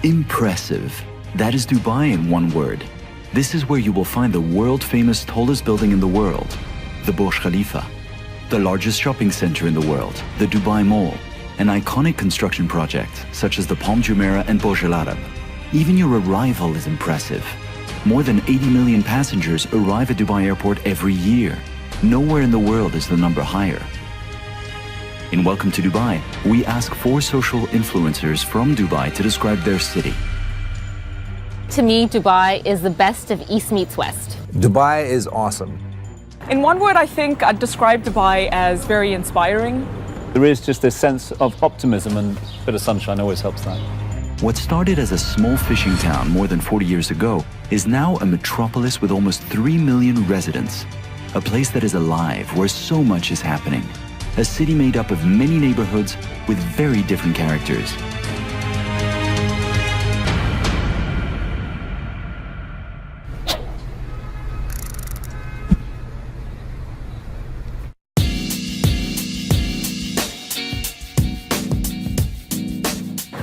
Impressive. That is Dubai in one word. This is where you will find the world-famous tallest building in the world, the Burj Khalifa, the largest shopping center in the world, the Dubai Mall, an iconic construction project such as the Palm Jumeirah and Burj Al Arab. Even your arrival is impressive. More than 80 million passengers arrive at Dubai Airport every year. Nowhere in the world is the number higher. In Welcome to Dubai, we ask 4 social influencers from Dubai to describe their city. To me, Dubai is the best of East meets West. Dubai is awesome. In one word, I think I'd describe Dubai as very inspiring. There is just this sense of optimism, and a bit of sunshine always helps that. What started as a small fishing town more than 40 years ago is now a metropolis with almost 3 million residents. A place that is alive, where so much is happening. A city made up of many neighborhoods with very different characters.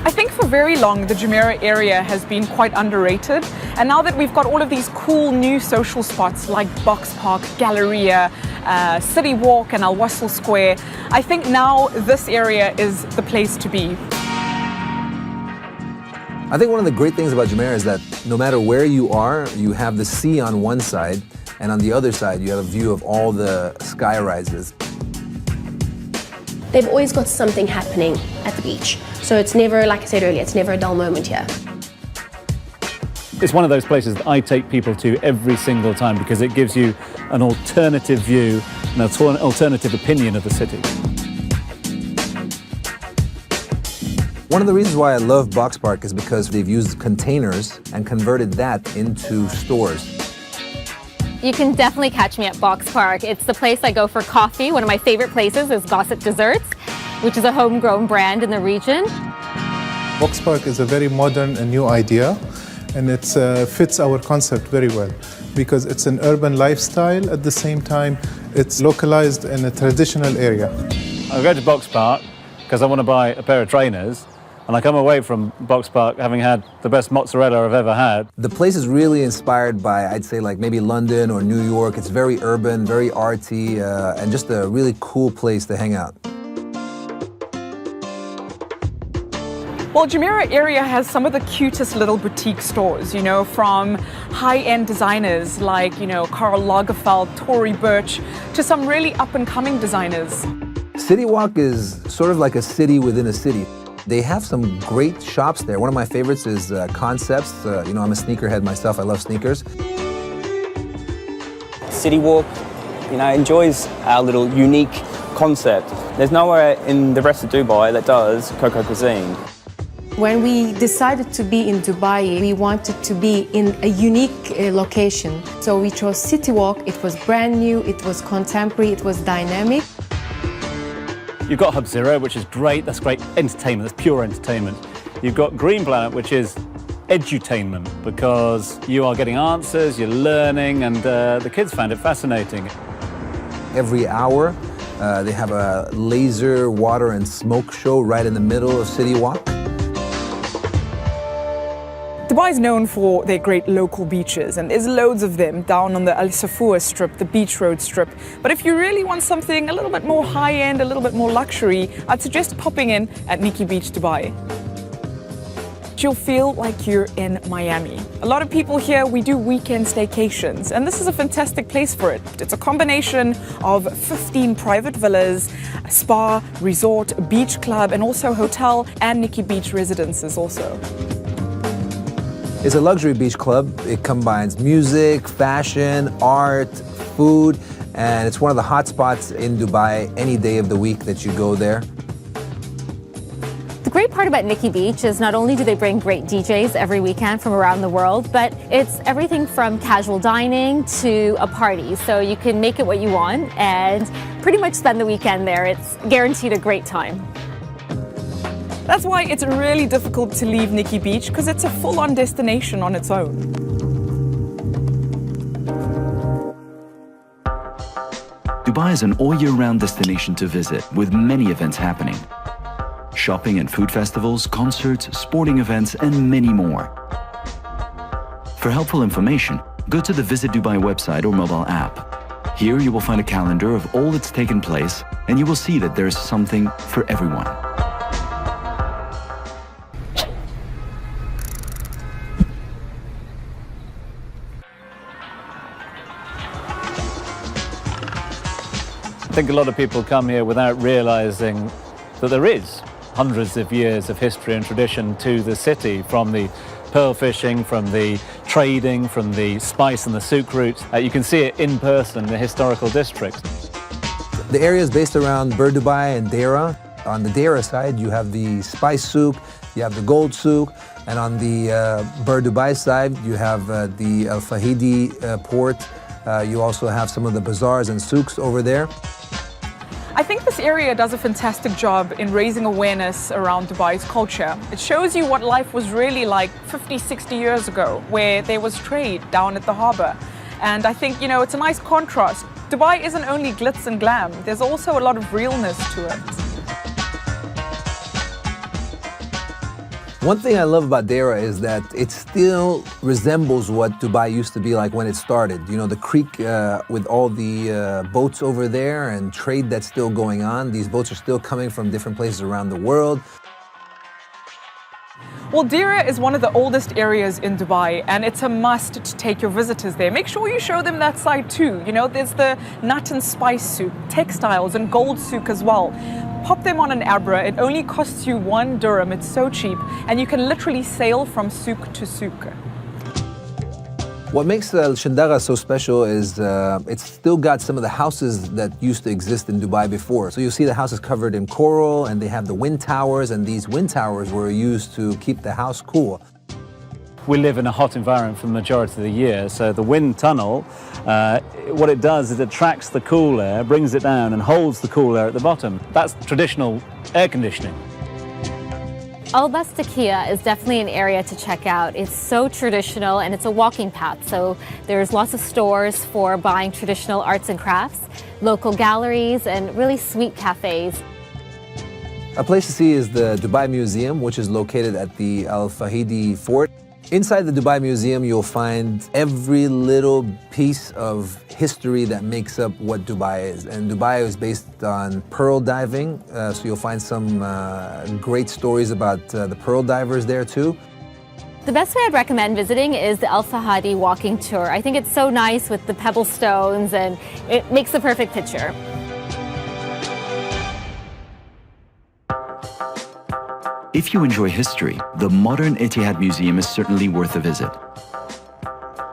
I think for very long, the Jumeirah area has been quite underrated. And now that we've got all of these cool new social spots like Box Park, Galleria, City Walk and Al Wasl Square, I think now this area is the place to be. I think one of the great things about Jumeirah is that no matter where you are, you have the sea on one side, and on the other side, you have a view of all the sky rises. They've always got something happening at the beach. So it's never, like I said earlier, it's never a dull moment here. It's one of those places that I take people to every single time because it gives you an alternative view, an alternative opinion of the city. One of the reasons why I love Box Park is because they've used containers and converted that into stores. You can definitely catch me at Box Park. It's the place I go for coffee. One of my favorite places is Gossip Desserts, which is a homegrown brand in the region. Box Park is a very modern and new idea, and it fits our concept very well because it's an urban lifestyle. At the same time, it's localized in a traditional area. I go to Box Park because I want to buy a pair of trainers, and I come away from Box Park having had the best mozzarella I've ever had. The place is really inspired by, I'd say, like maybe London or New York. It's very urban, very arty, and just a really cool place to hang out. Well, Jumeirah area has some of the cutest little boutique stores, you know, from high-end designers like, you know, Karl Lagerfeld, Tory Burch, to some really up-and-coming designers. City Walk is sort of like a city within a city. They have some great shops there. One of my favorites is Concepts. You know, I'm a sneakerhead myself. I love sneakers. City Walk, you know, enjoys our little unique concept. There's nowhere in the rest of Dubai that does Coco cuisine. When we decided to be in Dubai, we wanted to be in a unique location. So we chose City Walk. It was brand new, it was contemporary, it was dynamic. You've got Hub Zero, which is great. That's great entertainment. That's pure entertainment. You've got Green Planet, which is edutainment because you are getting answers, you're learning, and the kids found it fascinating. Every hour, they have a laser, water, and smoke show right in the middle of City Walk. Dubai is known for their great local beaches, and there's loads of them down on the Al Safua strip, the Beach Road strip. But if you really want something a little bit more high-end, a little bit more luxury, I'd suggest popping in at Nikki Beach, Dubai. You'll feel like you're in Miami. A lot of people here, we do weekend staycations, and this is a fantastic place for it. It's a combination of 15 private villas, a spa, resort, beach club, and also hotel and Nikki Beach residences also. It's a luxury beach club. It combines music, fashion, art, food, and it's one of the hot spots in Dubai any day of the week that you go there. The great part about Nikki Beach is not only do they bring great DJs every weekend from around the world, but it's everything from casual dining to a party. So you can make it what you want and pretty much spend the weekend there. It's guaranteed a great time. That's why it's really difficult to leave Nikki Beach, because it's a full-on destination on its own. Dubai is an all-year-round destination to visit with many events happening. shopping and food festivals, concerts, sporting events, and many more. For helpful information, go to the Visit Dubai website or mobile app. Here you will find a calendar of all that's taken place, and you will see that there is something for everyone. I think a lot of people come here without realizing that there is hundreds of years of history and tradition to the city, from the pearl fishing, from the trading, from the spice and the souk routes. You can see it in person in the historical district. The area is based around Bur Dubai and Deira. On the Deira side, you have the spice souk, you have the gold souk, and on the Bur Dubai side, you have the Al Fahidi port. You also have some of the bazaars and souks over there. I think this area does a fantastic job in raising awareness around Dubai's culture. It shows you what life was really like 50, 60 years ago, where there was trade down at the harbour. And I think, it's a nice contrast. Dubai isn't only glitz and glam, there's also a lot of realness to it. One thing I love about Deira is that it still resembles what Dubai used to be like when it started. The creek with all the boats over there and trade that's still going on. These boats are still coming from different places around the world. Well, Deira is one of the oldest areas in Dubai, and it's a must to take your visitors there. Make sure you show them that side too. There's the nut and spice souk, textiles and gold souk as well. Pop them on an Abra. It only costs you 1 dirham. It's so cheap, and you can literally sail from souk to souk. What makes Al Shindaga so special is it's still got some of the houses that used to exist in Dubai before. So you'll see the houses covered in coral, and they have the wind towers, and these wind towers were used to keep the house cool. We live in a hot environment for the majority of the year, so the wind tunnel, what it does is it attracts the cool air, brings it down and holds the cool air at the bottom. That's traditional air conditioning. Al Bastakia is definitely an area to check out. It's so traditional, and it's a walking path, so there's lots of stores for buying traditional arts and crafts, local galleries, and really sweet cafes. A place to see is the Dubai Museum, which is located at the Al Fahidi Fort. Inside the Dubai Museum, you'll find every little piece of history that makes up what Dubai is. And Dubai is based on pearl diving, so you'll find some great stories about the pearl divers there too. The best way I'd recommend visiting is the Al Fahidi walking tour. I think it's so nice with the pebble stones, and it makes the perfect picture. If you enjoy history, the modern Etihad Museum is certainly worth a visit.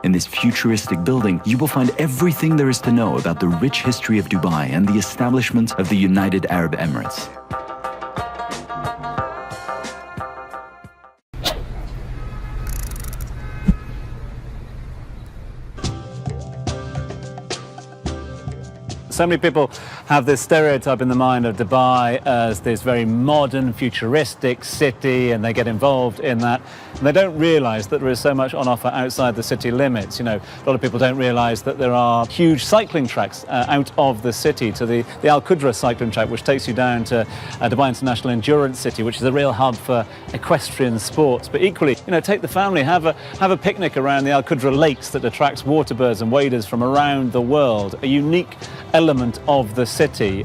In this futuristic building, you will find everything there is to know about the rich history of Dubai and the establishment of the United Arab Emirates. So many people have this stereotype in the mind of Dubai as this very modern, futuristic city, and they get involved in that. And they don't realize that there is so much on offer outside the city limits. A lot of people don't realize that there are huge cycling tracks out of the city, to the Al Qudra cycling track, which takes you down to Dubai International Endurance City, which is a real hub for equestrian sports. But equally, take the family, have a picnic around the Al Qudra lakes that attracts waterbirds and waders from around the world, a unique element of the city.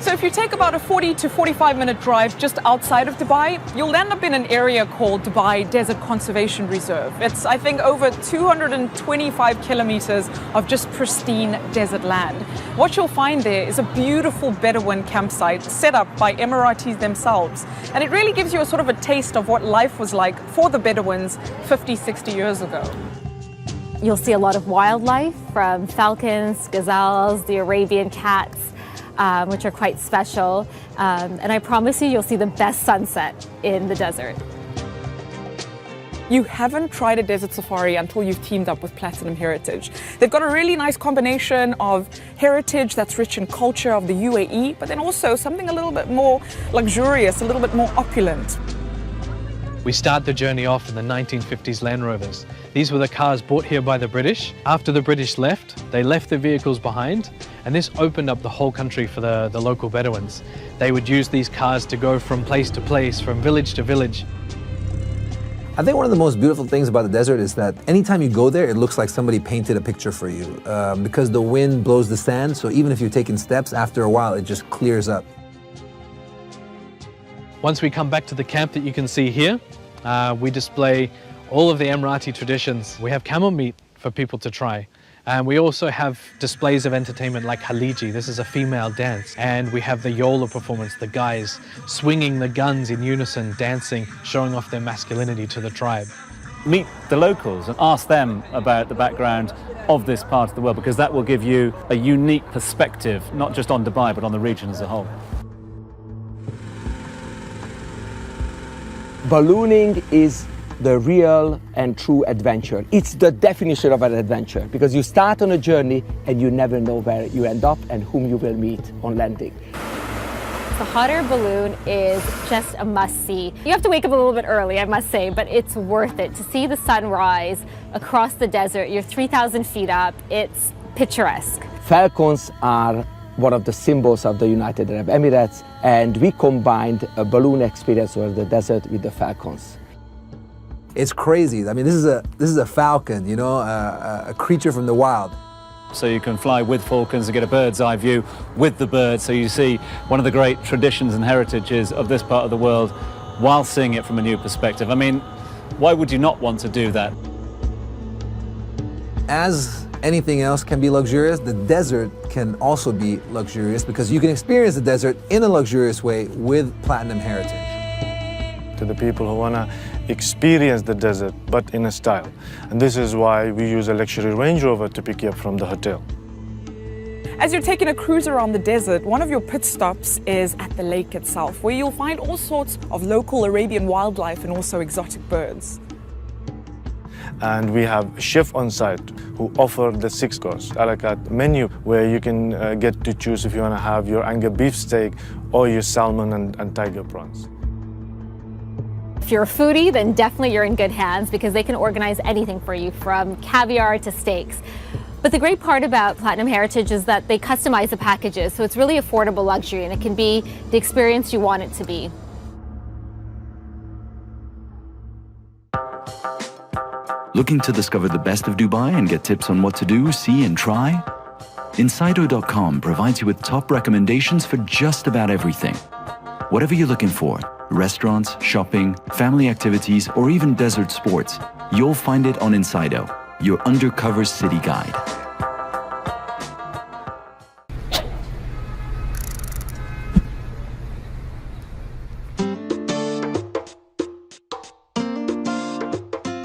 So if you take about a 40 to 45 minute drive just outside of Dubai, you'll end up in an area called Dubai Desert Conservation Reserve. It's, I think, over 225 kilometers of just pristine desert land. What you'll find there is a beautiful Bedouin campsite set up by Emiratis themselves. And it really gives you a sort of a taste of what life was like for the Bedouins 50, 60 years ago. You'll see a lot of wildlife, from falcons, gazelles, the Arabian cats, which are quite special. And I promise you'll see the best sunset in the desert. You haven't tried a desert safari until you've teamed up with Platinum Heritage. They've got a really nice combination of heritage that's rich in culture of the UAE, but then also something a little bit more luxurious, a little bit more opulent. We start the journey off in the 1950s Land Rovers. These were the cars bought here by the British. After the British left, they left the vehicles behind And this opened up the whole country for the local Bedouins. They would use these cars to go from place to place, from village to village. I think one of the most beautiful things about the desert is that anytime you go there, it looks like somebody painted a picture for you because the wind blows the sand, so even if you're taking steps, after a while, it just clears up. Once we come back to the camp that you can see here, we display all of the Emirati traditions. We have camel meat for people to try. And we also have displays of entertainment like Haliji. This is a female dance. And we have the Yola performance, the guys swinging the guns in unison, dancing, showing off their masculinity to the tribe. Meet the locals and ask them about the background of this part of the world, because that will give you a unique perspective, not just on Dubai, but on the region as a whole. Ballooning is the real and true adventure. It's the definition of an adventure because you start on a journey and you never know where you end up and whom you will meet on landing. The hot air balloon is just a must-see. You have to wake up a little bit early, I must say, but it's worth it. To see the sun rise across the desert, you're 3,000 feet up, it's picturesque. Falcons are one of the symbols of the United Arab Emirates, and we combined a balloon experience over the desert with the falcons. It's crazy. I mean, this is a falcon, you know, a creature from the wild. So you can fly with falcons and get a bird's eye view with the birds, so you see one of the great traditions and heritages of this part of the world while seeing it from a new perspective. I mean, why would you not want to do that? As anything else can be luxurious, the desert can also be luxurious because you can experience the desert in a luxurious way with Platinum Heritage. To the people who want to experience the desert, but in a style. And this is why we use a luxury Range Rover to pick you up from the hotel. As you're taking a cruise around the desert, one of your pit stops is at the lake itself, where you'll find all sorts of local Arabian wildlife and also exotic birds. And we have a chef on site who offer the 6-course a la carte menu where you can get to choose if you want to have your Anga beef steak or your salmon and tiger prawns. If you're a foodie, then definitely you're in good hands because they can organize anything for you from caviar to steaks. But the great part about Platinum Heritage is that they customize the packages, so it's really affordable luxury and it can be the experience you want it to be. Looking to discover the best of Dubai and get tips on what to do, see and try? Insido.com provides you with top recommendations for just about everything. Whatever you're looking for, restaurants, shopping, family activities, or even desert sports, you'll find it on Insido, your undercover city guide.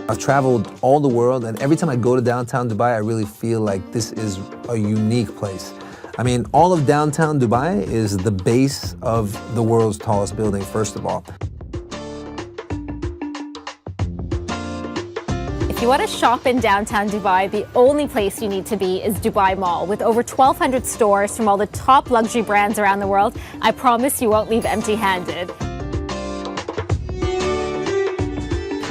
I've traveled all the world, and every time I go to downtown Dubai, I really feel like this is a unique place. I mean, all of downtown Dubai is the base of the world's tallest building, first of all. If you want to shop in downtown Dubai, the only place you need to be is Dubai Mall. With over 1,200 stores from all the top luxury brands around the world, I promise you won't leave empty-handed.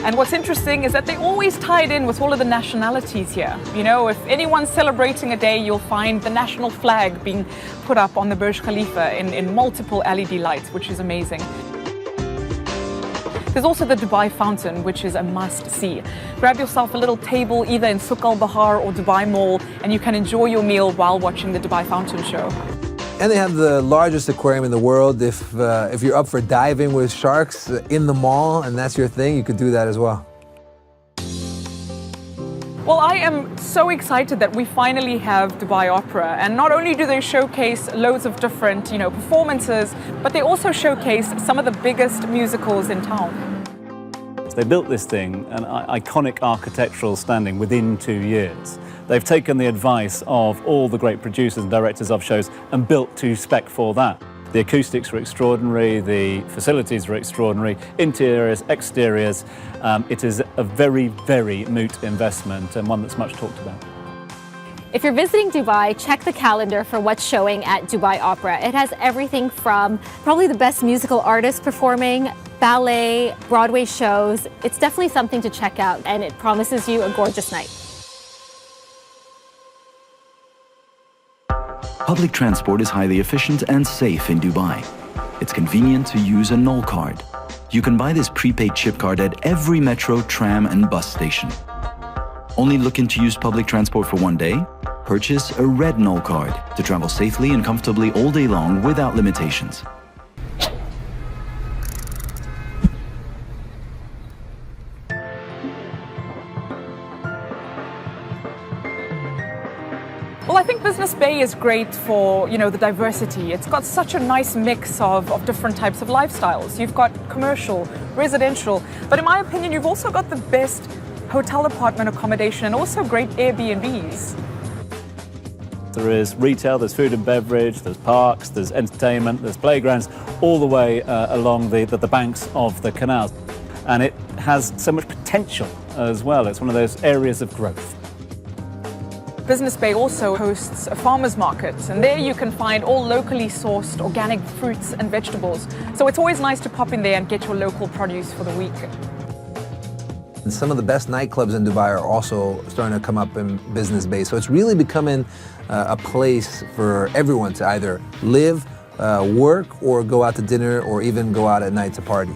And what's interesting is that they always tie it in with all of the nationalities here. You know, if anyone's celebrating a day, you'll find the national flag being put up on the Burj Khalifa in multiple LED lights, which is amazing. There's also the Dubai Fountain, which is a must-see. Grab yourself a little table either in Souq Al Bahar or Dubai Mall, and you can enjoy your meal while watching the Dubai Fountain show. And they have the largest aquarium in the world. If you're up for diving with sharks in the mall and that's your thing, you could do that as well. Well, I am so excited that we finally have Dubai Opera. And not only do they showcase loads of different, performances, but they also showcase some of the biggest musicals in town. They built this thing, an iconic architectural standing, within 2 years. They've taken the advice of all the great producers and directors of shows and built to spec for that. The acoustics are extraordinary, the facilities are extraordinary, interiors, exteriors. It is a very, very moot investment and one that's much talked about. If you're visiting Dubai, check the calendar for what's showing at Dubai Opera. It has everything from probably the best musical artists performing, ballet, Broadway shows. It's definitely something to check out, and it promises you a gorgeous night. Public transport is highly efficient and safe in Dubai. It's convenient to use a Knoll card. You can buy this prepaid chip card at every metro, tram, and bus station. Only looking to use public transport for one day? Purchase a red Knoll card to travel safely and comfortably all day long without limitations. Well, I think Business Bay is great for, the diversity. It's got such a nice mix of different types of lifestyles. You've got commercial, residential, but in my opinion, you've also got the best hotel apartment accommodation and also great Airbnbs. There is retail, there's food and beverage, there's parks, there's entertainment, there's playgrounds, all the way along the banks of the canals. And it has so much potential as well. It's one of those areas of growth. Business Bay also hosts a farmer's market, and there you can find all locally sourced organic fruits and vegetables. So it's always nice to pop in there and get your local produce for the week. And some of the best nightclubs in Dubai are also starting to come up in Business Bay. So it's really becoming a place for everyone to either live, work, or go out to dinner, or even go out at night to party.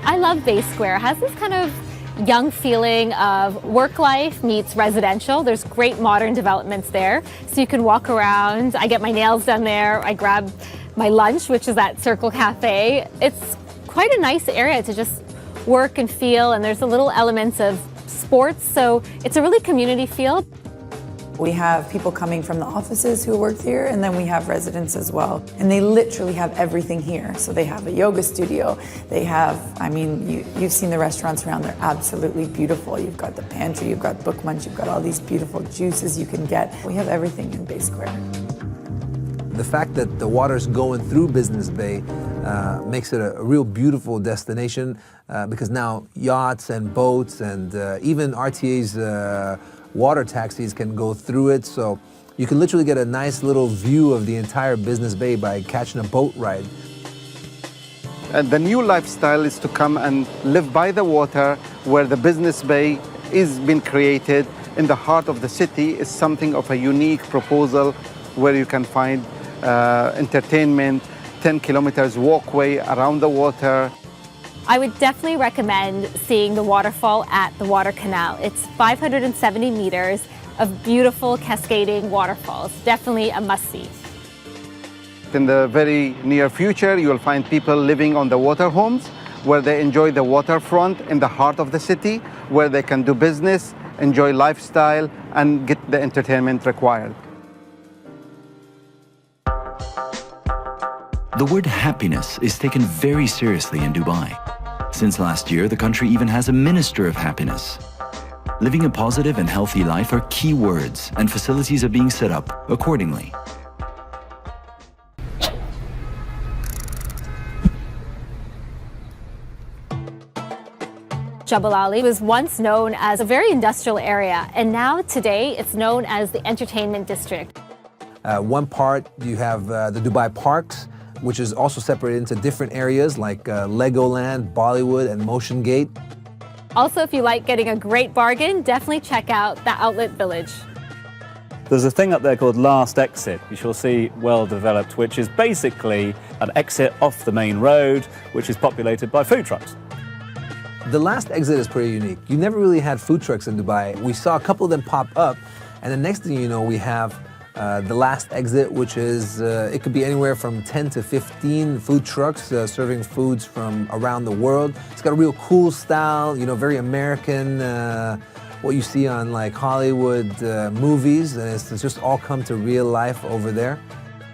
I love Bay Square. It has this kind of young feeling of work life meets residential. There's great modern developments there. So you can walk around. I get my nails done there. I grab my lunch, which is at Circle Cafe. It's quite a nice area to just work and feel, and there's a little elements of sports. So it's a really community feel. We have people coming from the offices who work here, and then we have residents as well. And they literally have everything here. So they have a yoga studio. They have, you've seen the restaurants around, they're absolutely beautiful. You've got the pantry, you've got Book Munch, you've got all these beautiful juices you can get. We have everything in Bay Square. The fact that the water's going through Business Bay makes it a real beautiful destination because now yachts and boats and even RTA's water taxis can go through it, so you can literally get a nice little view of the entire Business Bay by catching a boat ride. And the new lifestyle is to come and live by the water, where the Business Bay is being created in the heart of the city. Is something of a unique proposal where you can find entertainment, 10 kilometers walkway around the water. I would definitely recommend seeing the waterfall at the Water Canal. It's 570 meters of beautiful cascading waterfalls. Definitely a must-see. In the very near future, you will find people living on the water homes, where they enjoy the waterfront in the heart of the city, where they can do business, enjoy lifestyle, and get the entertainment required. The word happiness is taken very seriously in Dubai. Since last year, the country even has a Minister of Happiness. Living a positive and healthy life are key words, and facilities are being set up accordingly. Jebel Ali was once known as a very industrial area, and now today it's known as the entertainment district. One part you have the Dubai Parks, which is also separated into different areas like Legoland, Bollywood, and Motion Gate. Also, if you like getting a great bargain, definitely check out the Outlet Village. There's a thing up there called Last Exit, which you'll see well developed, which is basically an exit off the main road, which is populated by food trucks. The Last Exit is pretty unique. You never really had food trucks in Dubai. We saw a couple of them pop up, and the next thing you know, we have the Last Exit, which is, it could be anywhere from 10 to 15 food trucks serving foods from around the world. It's got a real cool style, very American, what you see on like Hollywood movies, and it's just all come to real life over there.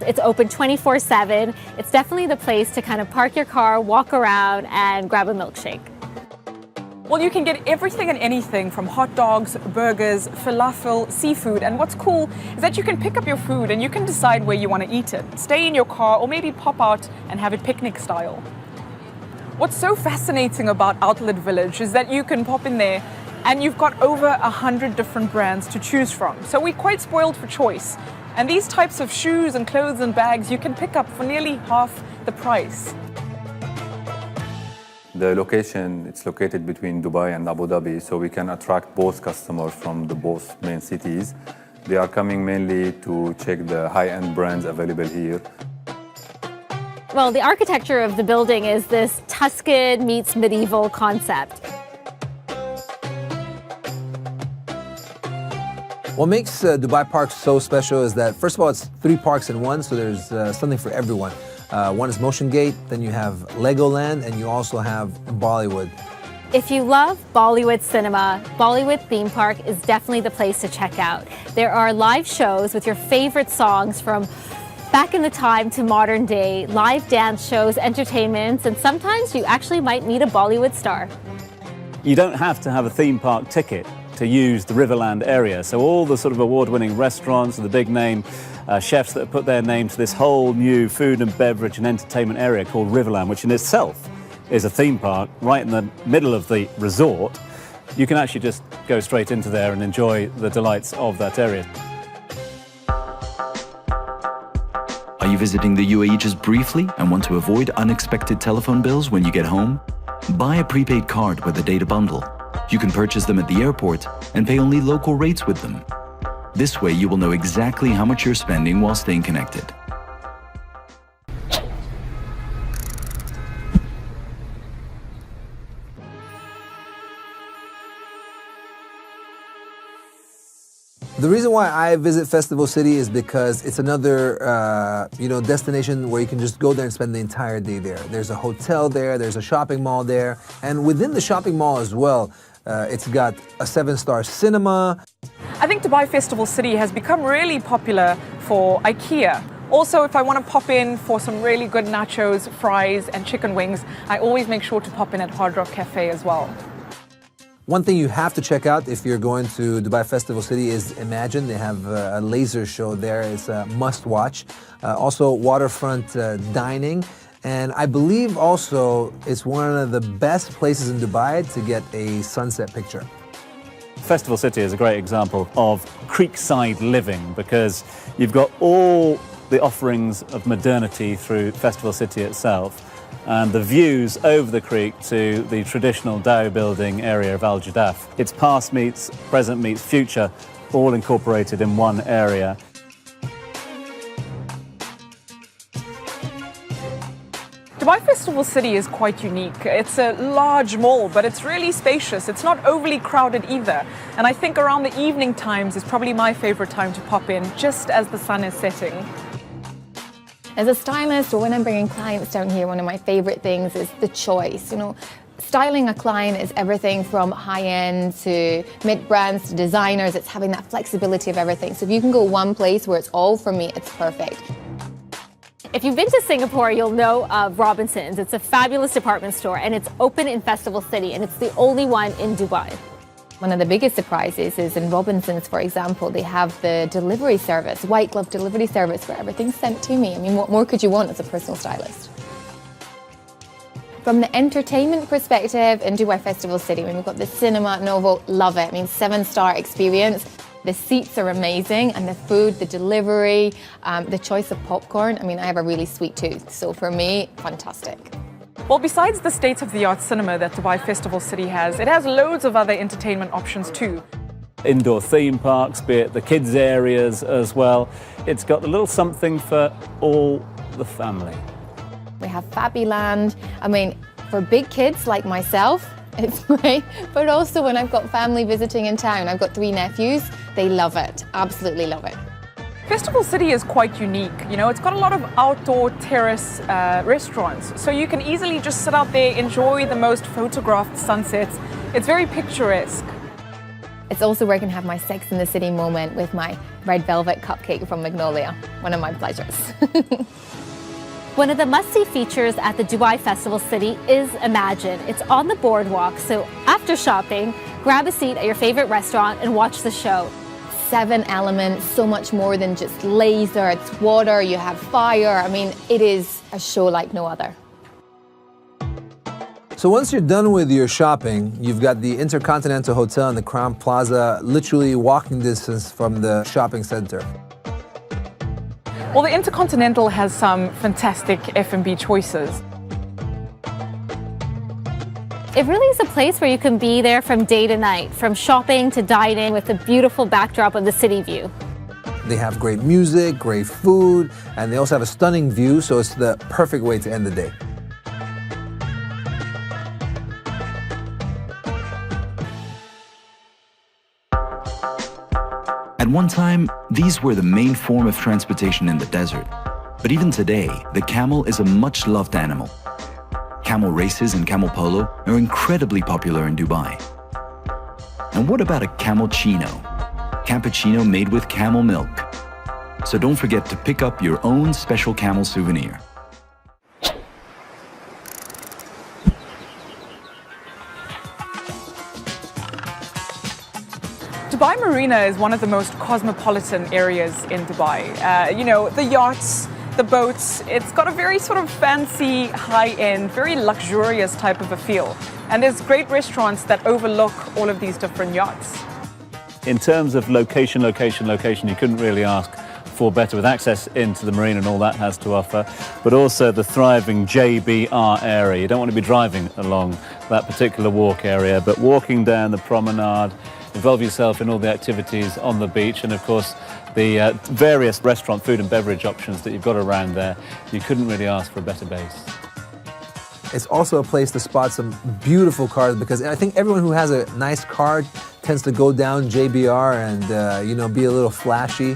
It's open 24/7. It's definitely the place to kind of park your car, walk around, and grab a milkshake. Well, you can get everything and anything from hot dogs, burgers, falafel, seafood. And what's cool is that you can pick up your food and you can decide where you want to eat it. Stay in your car or maybe pop out and have it picnic style. What's so fascinating about Outlet Village is that you can pop in there and you've got over 100 different brands to choose from. So we're quite spoiled for choice. And these types of shoes and clothes and bags you can pick up for nearly half the price. The location, it's located between Dubai and Abu Dhabi, so we can attract both customers from the both main cities. They are coming mainly to check the high-end brands available here. Well, the architecture of the building is this Tuscan meets medieval concept. What makes Dubai Park so special is that, first of all, it's 3 parks in one, so there's something for everyone. One is Motion Gate, then you have Legoland, and you also have Bollywood. If you love Bollywood cinema, Bollywood Theme Park is definitely the place to check out. There are live shows with your favorite songs from back in the time to modern day, live dance shows, entertainments, and sometimes you actually might meet a Bollywood star. You don't have to have a theme park ticket to use the Riverland area. So all the sort of award-winning restaurants and the big name chefs that have put their name to this whole new food and beverage and entertainment area called Riverland, which in itself is a theme park right in the middle of the resort. You can actually just go straight into there and enjoy the delights of that area. Are you visiting the UAE just briefly and want to avoid unexpected telephone bills when you get home? Buy a prepaid card with a data bundle. You can purchase them at the airport and pay only local rates with them. This way you will know exactly how much you're spending while staying connected. The reason why I visit Festival City is because it's another, destination where you can just go there and spend the entire day there. There's a hotel there, there's a shopping mall there, and within the shopping mall as well, it's got a 7-star cinema. I think Dubai Festival City has become really popular for IKEA. Also, if I want to pop in for some really good nachos, fries, and chicken wings, I always make sure to pop in at Hard Rock Cafe as well. One thing you have to check out if you're going to Dubai Festival City is Imagine. They have a laser show there. It's a must-watch. Also, waterfront dining. And I believe also it's one of the best places in Dubai to get a sunset picture. Festival City is a great example of creekside living because you've got all the offerings of modernity through Festival City itself, and the views over the creek to the traditional Dow building area of Al Jadaf. It's past meets present meets future, all incorporated in one area. Dubai Festival City is quite unique. It's a large mall, but it's really spacious. It's not overly crowded either. And I think around the evening times is probably my favorite time to pop in, just as the sun is setting. As a stylist, or when I'm bringing clients down here, one of my favorite things is the choice. Styling a client is everything from high-end to mid-brands to designers. It's having that flexibility of everything. So if you can go one place where it's all for me, it's perfect. If you've been to Singapore, you'll know of Robinsons. It's a fabulous department store, and it's open in Festival City, and it's the only one in Dubai. One of the biggest surprises is in Robinsons, for example, they have the delivery service, white glove delivery service where everything's sent to me. I mean, what more could you want as a personal stylist? From the entertainment perspective in Dubai Festival City, we've got the Cinema Novo, love it. I mean, 7-star experience. The seats are amazing, and the food, the delivery, the choice of popcorn. I mean, I have a really sweet tooth, so for me, fantastic. Well, besides the state-of-the-art cinema that Dubai Festival City has, it has loads of other entertainment options too. Indoor theme parks, be it the kids' areas as well. It's got a little something for all the family. We have Fabiland. I mean, for big kids like myself, it's great, but also when I've got family visiting in town, I've got 3 nephews, they love it, absolutely love it. Festival City is quite unique. It's got a lot of outdoor terrace restaurants, so you can easily just sit out there, enjoy the most photographed sunsets. It's very picturesque. It's also where I can have my Sex in the City moment with my red velvet cupcake from Magnolia, one of my pleasures. One of the must-see features at the Dubai Festival City is Imagine. It's on the boardwalk, so after shopping, grab a seat at your favorite restaurant and watch the show. 7 elements, so much more than just laser, it's water, you have fire. I mean, it is a show like no other. So once you're done with your shopping, you've got the Intercontinental Hotel and the Crown Plaza, literally walking distance from the shopping center. Well, the Intercontinental has some fantastic F&B choices. It really is a place where you can be there from day to night, from shopping to dining with the beautiful backdrop of the city view. They have great music, great food, and they also have a stunning view, so it's the perfect way to end the day. At one time, these were the main form of transportation in the desert. But even today, the camel is a much-loved animal. Camel races and camel polo are incredibly popular in Dubai. And what about a camelchino? Cappuccino made with camel milk. So don't forget to pick up your own special camel souvenir. Dubai Marina is one of the most cosmopolitan areas in Dubai. You know, the yachts, the boats, it's got a very sort of fancy, high-end, very luxurious type of a feel. And there's great restaurants that overlook all of these different yachts. In terms of location, you couldn't really ask for better, with access into the marina and all that has to offer, but also the thriving JBR area. You don't want to be driving along that particular walk area, but walking down the promenade, involve yourself in all the activities on the beach, and of course the various restaurant food and beverage options that you've got around there. You couldn't really ask for a better base. It's also a place to spot some beautiful cars, because I think everyone who has a nice car tends to go down JBR and you know, be a little flashy.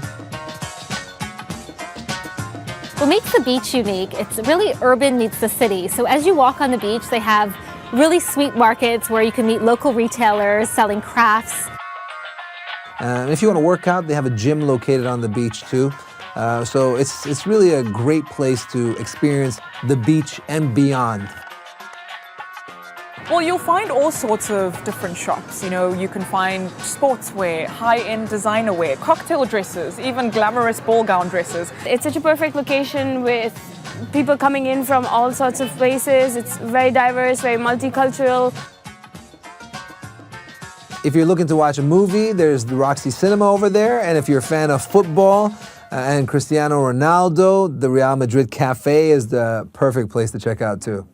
What makes the beach unique, it's really urban meets the city. So as you walk on the beach, they have really sweet markets where you can meet local retailers selling crafts. If you want to work out, they have a gym located on the beach too. So it's really a great place to experience the beach and beyond. Well, you'll find all sorts of different shops. You know, you can find sportswear, high-end designer wear, cocktail dresses, even glamorous ball gown dresses. It's such a perfect location with people coming in from all sorts of places. It's very diverse, very multicultural. If you're looking to watch a movie, there's the Roxy Cinema over there. And if you're a fan of football and Cristiano Ronaldo, the Real Madrid Cafe is the perfect place to check out too.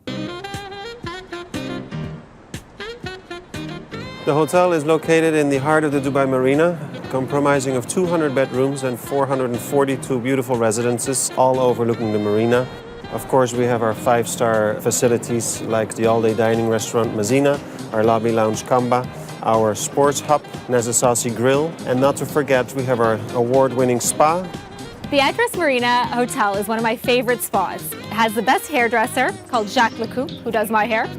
The hotel is located in the heart of the Dubai Marina, comprising of 200 bedrooms and 442 beautiful residences, all overlooking the marina. Of course, we have our 5-star facilities like the all-day dining restaurant Mazina, our lobby lounge Kamba, our sports hub Nazasasi Grill, and not to forget, we have our award-winning spa. The Address Marina Hotel is one of my favorite spots. It has the best hairdresser called Jacques Lecoupe, who does my hair.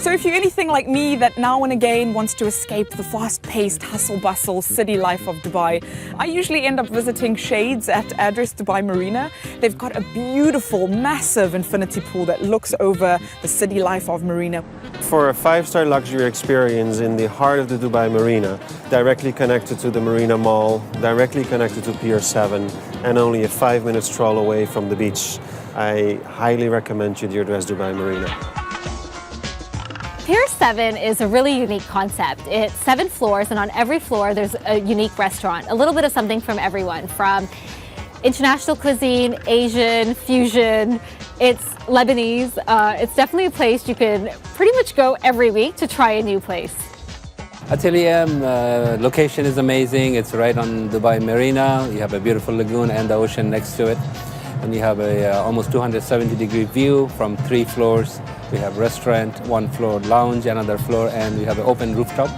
So if you're anything like me that now and again wants to escape the fast-paced hustle-bustle city life of Dubai, I usually end up visiting Shades at Address Dubai Marina. They've got a beautiful, massive infinity pool that looks over the city life of Marina. For a 5-star luxury experience in the heart of the Dubai Marina, directly connected to the Marina Mall, directly connected to Pier 7, and only a 5-minute stroll away from the beach, I highly recommend you the Address Dubai Marina. Pier 7 is a really unique concept. It's 7 floors, and on every floor there's a unique restaurant. A little bit of something from everyone, from international cuisine, Asian, fusion, it's Lebanese. It's definitely a place you can pretty much go every week to try a new place. Atelier location is amazing. It's right on Dubai Marina. You have a beautiful lagoon and the ocean next to it. And you have a almost 270-degree view from 3 floors. We have restaurant, 1 floor lounge, another floor, and we have an open rooftop.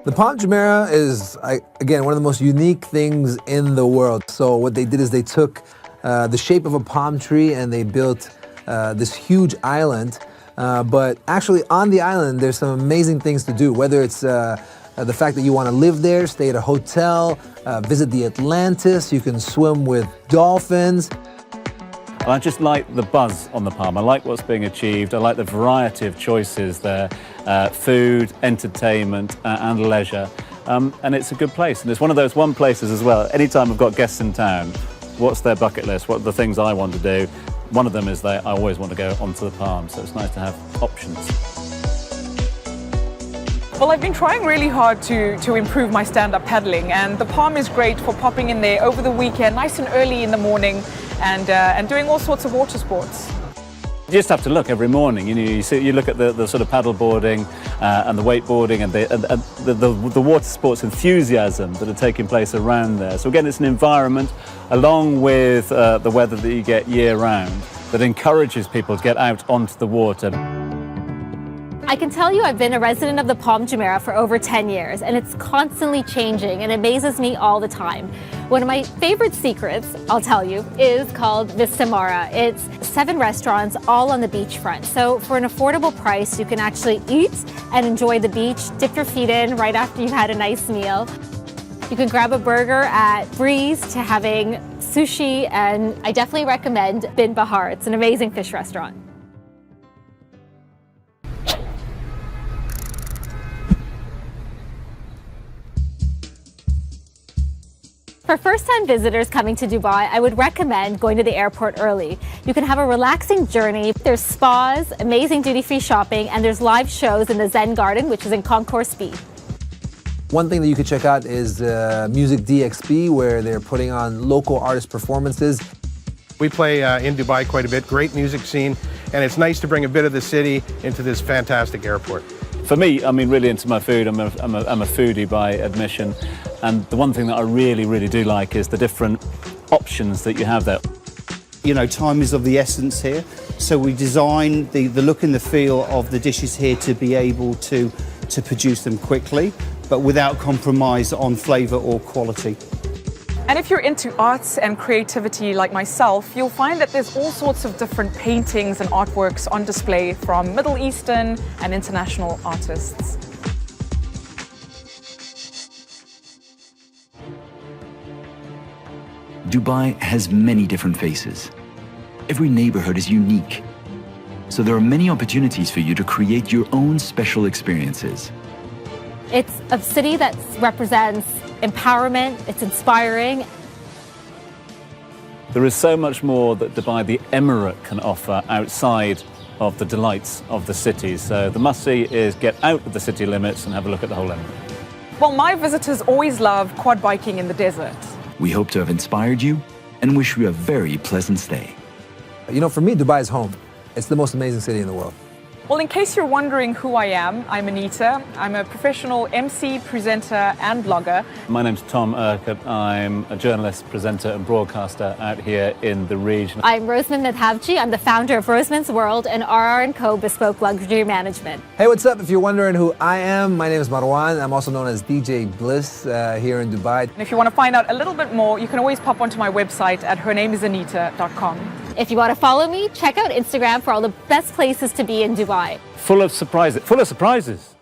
The Palm Jumeirah is, again, one of the most unique things in the world. So what they did is they took the shape of a palm tree and they built this huge island. But actually on the island, there's some amazing things to do, whether it's the fact that you want to live there, stay at a hotel, visit the Atlantis, you can swim with dolphins. I just like the buzz on the Palm. I like what's being achieved. I like the variety of choices there, food, entertainment and leisure. And it's a good place. And it's one of those places as well. Anytime I've got guests in town, what's their bucket list? What are the things I want to do? One of them is that I always want to go onto the Palm, so it's nice to have options. Well, I've been trying really hard to improve my stand-up paddling, and the Palm is great for popping in there over the weekend, nice and early in the morning, and doing all sorts of water sports. You just have to look every morning. You look at the sort of paddle boarding and the wakeboarding and the water sports enthusiasm that are taking place around there. So again, it's an environment, along with the weather that you get year round, that encourages people to get out onto the water. I can tell you I've been a resident of the Palm Jumeirah for over 10 years, and it's constantly changing and it amazes me all the time. One of my favorite secrets, I'll tell you, is called Vistamara. It's 7 restaurants all on the beachfront. So for an affordable price, you can actually eat and enjoy the beach, dip your feet in right after you've had a nice meal. You can grab a burger at Breeze to having sushi, and I definitely recommend Bin Bahar. It's an amazing fish restaurant. For first-time visitors coming to Dubai, I would recommend going to the airport early. You can have a relaxing journey. There's spas, amazing duty-free shopping, and there's live shows in the Zen Garden, which is in Concourse B. One thing that you could check out is Music DXB, where they're putting on local artist performances. We play in Dubai quite a bit, great music scene, and it's nice to bring a bit of the city into this fantastic airport. For me, I'm really into my food. I'm a foodie by admission. And the one thing that I really do like is the different options that you have there. You know, time is of the essence here. So we design the look and the feel of the dishes here to be able to produce them quickly, but without compromise on flavour or quality. And if you're into arts and creativity like myself, you'll find that there's all sorts of different paintings and artworks on display from Middle Eastern and international artists. Dubai has many different faces. Every neighborhood is unique. So there are many opportunities for you to create your own special experiences. It's a city that represents empowerment, it's inspiring. There is so much more that Dubai, the Emirate, can offer outside of the delights of the city. So the must-see is get out of the city limits and have a look at the whole Emirate. Well, my visitors always love quad biking in the desert. We hope to have inspired you and wish you a very pleasant stay. You know, for me, Dubai is home. It's the most amazing city in the world. Well, in case you're wondering who I am, I'm Anita. I'm a professional MC, presenter, and blogger. My name's Tom Urquhart. I'm a journalist, presenter, and broadcaster out here in the region. I'm Roseman Madhavji. I'm the founder of Roseman's World and RR & Co. Bespoke Luxury Management. Hey, what's up? If you're wondering who I am, my name is Marwan. I'm also known as DJ Bliss here in Dubai. And if you want to find out a little bit more, you can always pop onto my website at hernameisanita.com. If you want to follow me, check out Instagram for all the best places to be in Dubai. Full of surprises.